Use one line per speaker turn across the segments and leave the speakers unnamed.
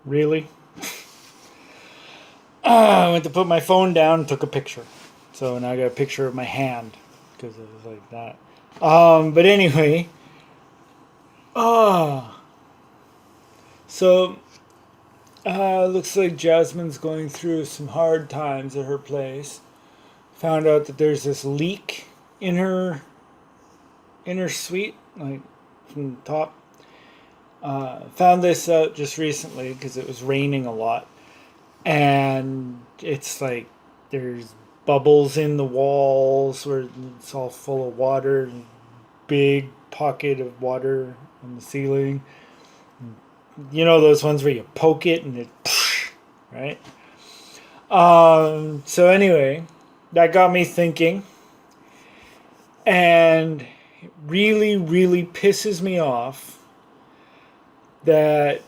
Really? I went to put my phone down and took a picture. So now I got a picture of my hand because it was like that. But anyway, uh, so looks like Jasmine's going through some hard times at her place. Found out that there's this leak in her suite, like from the top. Found this out just recently because it was raining a lot, and it's like there's bubbles in the walls where it's all full of water, and big pocket of water on the ceiling. You know those ones where you poke it and it, right? So anyway, that got me thinking, and it really, really pisses me off that,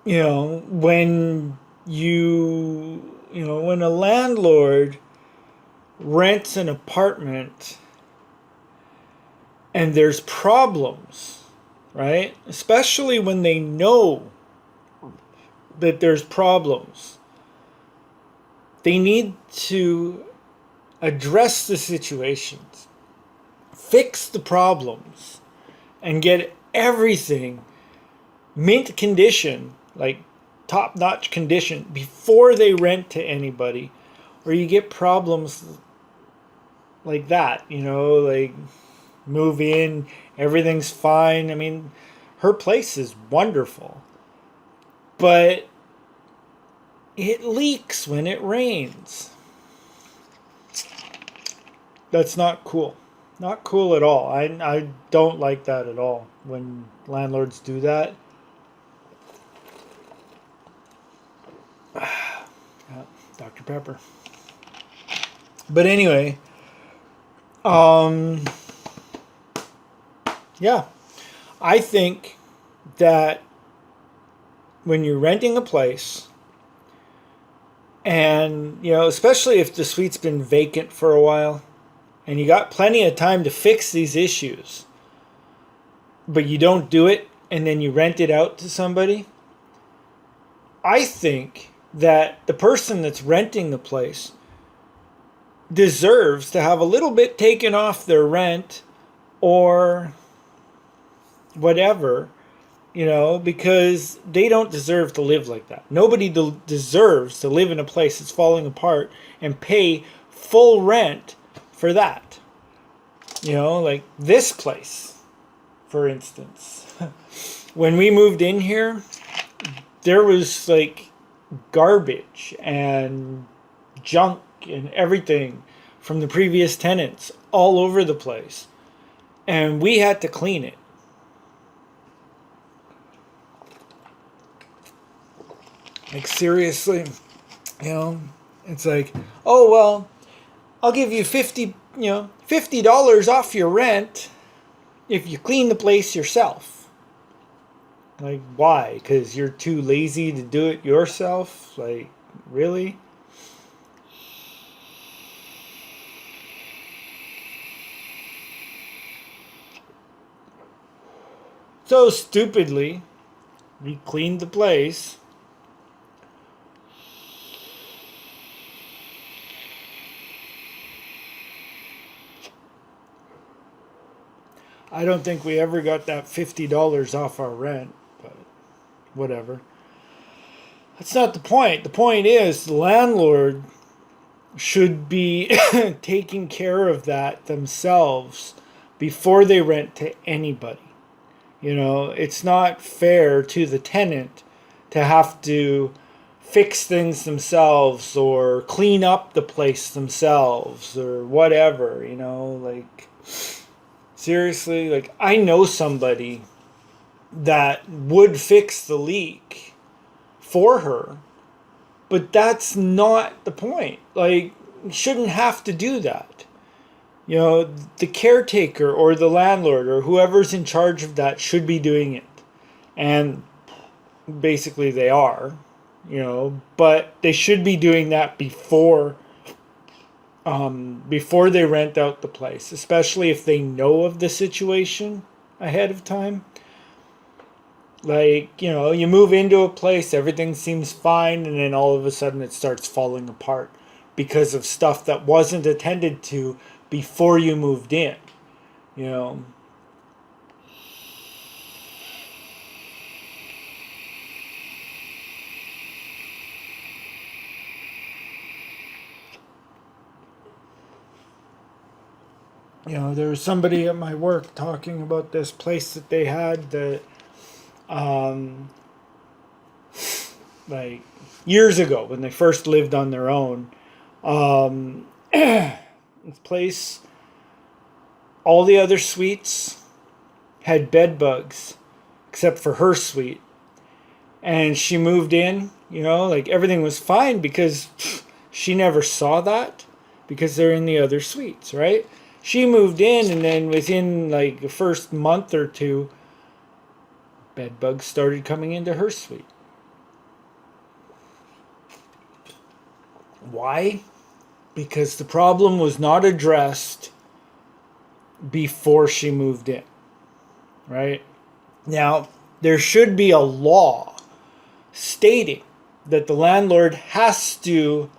when when a landlord rents an apartment and there's problems, right? Especially when they know that there's problems. They need to address the situations, fix the problems, and get everything mint condition, like top-notch condition, before they rent to anybody. Or you get problems like that, like move in, everything's fine. I mean, her place is wonderful, but it leaks when it rains. That's not cool. Not cool at all. I don't like that at all when landlords do that. Yeah, Dr. Pepper. But anyway, yeah, I think that when you're renting a place, and especially if the suite's been vacant for a while, and you got plenty of time to fix these issues, but you don't do it, and then you rent it out to somebody, I think that the person that's renting the place deserves to have a little bit taken off their rent or whatever, because they don't deserve to live like that. Nobody deserves to live in a place that's falling apart and pay full rent for that. Like this place, for instance. When we moved in here, there was like garbage and junk and everything from the previous tenants all over the place. And we had to clean it. Like seriously, it's like, oh well, I'll give you $50 off your rent if you clean the place yourself. Like, why? Because you're too lazy to do it yourself? Like, really? So stupidly, we cleaned the place. I don't think we ever got that $50 off our rent, but whatever. That's not the point. The point is the landlord should be taking care of that themselves before they rent to anybody. It's not fair to the tenant to have to fix things themselves or clean up the place themselves or whatever, like seriously, like I know somebody that would fix the leak for her, but that's not the point. Like, you shouldn't have to do that. The caretaker or the landlord or whoever's in charge of that should be doing it. And basically they are, but they should be doing that before they rent out the place, especially if they know of the situation ahead of time. Like, you know, you move into a place, everything seems fine, and then all of a sudden it starts falling apart because of stuff that wasn't attended to before you moved in. You know, there was somebody at my work talking about this place that they had that, um, like years ago when they first lived on their own. This place, all the other suites had bed bugs except for her suite. And she moved in, like everything was fine because she never saw that because they're in the other suites, right? She moved in, and then within like the first month or two, bed bugs started coming into her suite. Why? Because the problem was not addressed before she moved in, right? Now, there should be a law stating that the landlord has to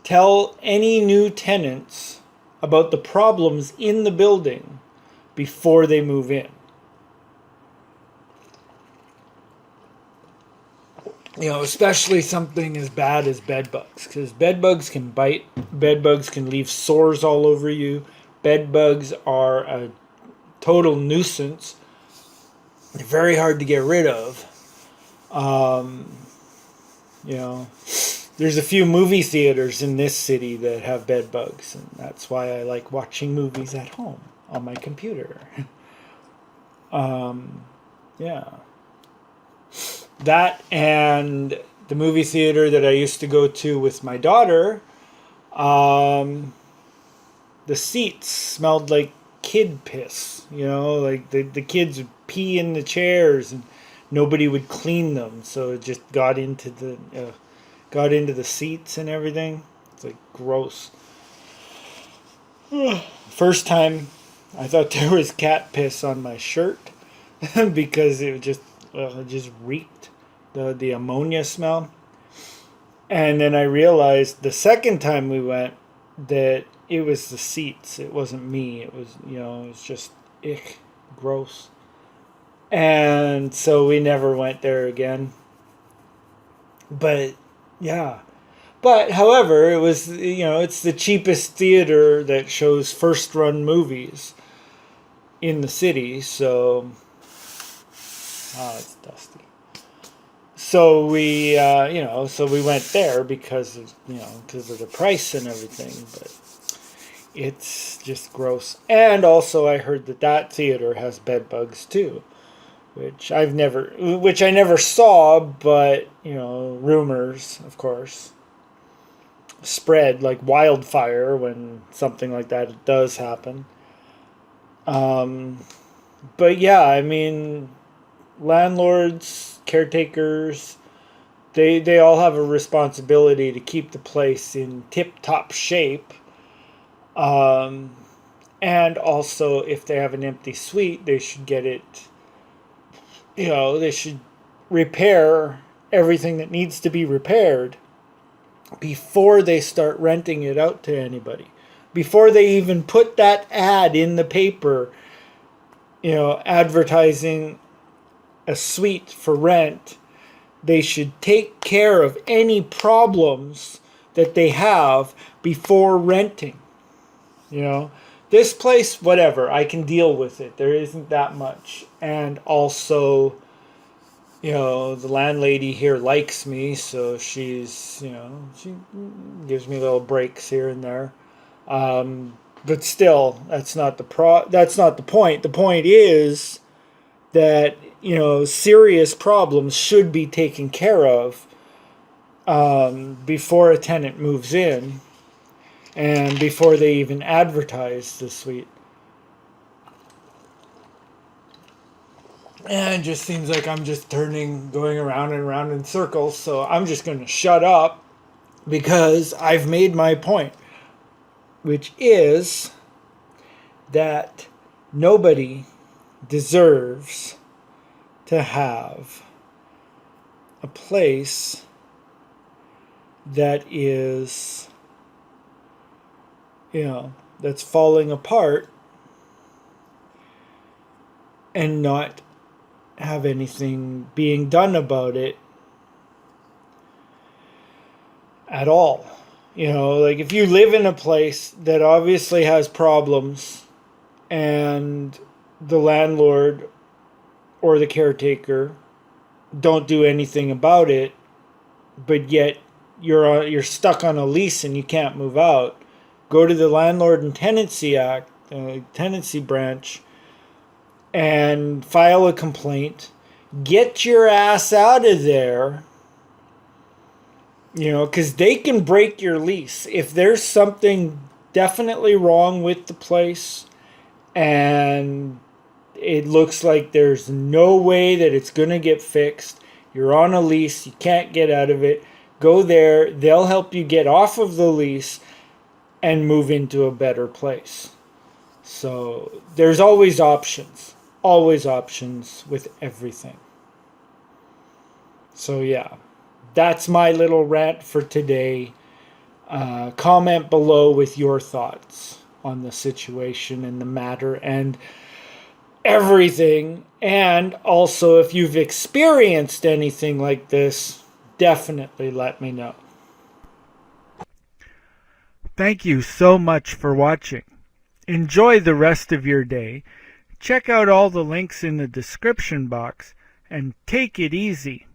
tell any new tenants about the problems in the building before they move in. Especially something as bad as bed bugs, because bed bugs can bite, bed bugs can leave sores all over you, bed bugs are a total nuisance. They're very hard to get rid of. There's a few movie theaters in this city that have bed bugs, and that's why I like watching movies at home on my computer. Yeah. That and the movie theater that I used to go to with my daughter, the seats smelled like kid piss. Like the kids would pee in the chairs and nobody would clean them, so it just got into the seats and everything. It's like gross. First time I thought there was cat piss on my shirt because it just reeked, the ammonia smell. And then I realized the second time we went that it was the seats. It wasn't me. It was, it was just ick, gross. And so we never went there again. But yeah. But however, it was, it's the cheapest theater that shows first run movies in the city. So, it's dusty. So we, we went there because of the price and everything. But it's just gross. And also I heard that theater has bed bugs too. Which I never saw, but rumors, of course, spread like wildfire when something like that does happen. But yeah, I mean, landlords, caretakers, they all have a responsibility to keep the place in tip-top shape. And also, if they have an empty suite, they should get it. They should repair everything that needs to be repaired before they start renting it out to anybody. Before they even put that ad in the paper, advertising a suite for rent, they should take care of any problems that they have before renting. This place, whatever, I can deal with it. There isn't that much. And also, the landlady here likes me, so she's, she gives me little breaks here and there. But still, that's not the point. The point is that, serious problems should be taken care of before a tenant moves in. And before they even advertise the suite. And it just seems like I'm just going around and around in circles. So I'm just going to shut up because I've made my point. Which is that nobody deserves to have a place that is, that's falling apart and not have anything being done about it at all. Like if you live in a place that obviously has problems and the landlord or the caretaker don't do anything about it, but yet you're stuck on a lease and you can't move out, go to the Landlord and Tenancy Act, tenancy branch, and file a complaint. Get your ass out of there, because they can break your lease. If there's something definitely wrong with the place and it looks like there's no way that it's going to get fixed, you're on a lease, you can't get out of it, go there, they'll help you get off of the lease and move into a better place. So there's always options with everything. So yeah, that's my little rant for today. Comment below with your thoughts on the situation and the matter and everything. And also, if you've experienced anything like this, definitely let me know. Thank you so much for watching. Enjoy the rest of your day. Check out all the links in the description box and take it easy.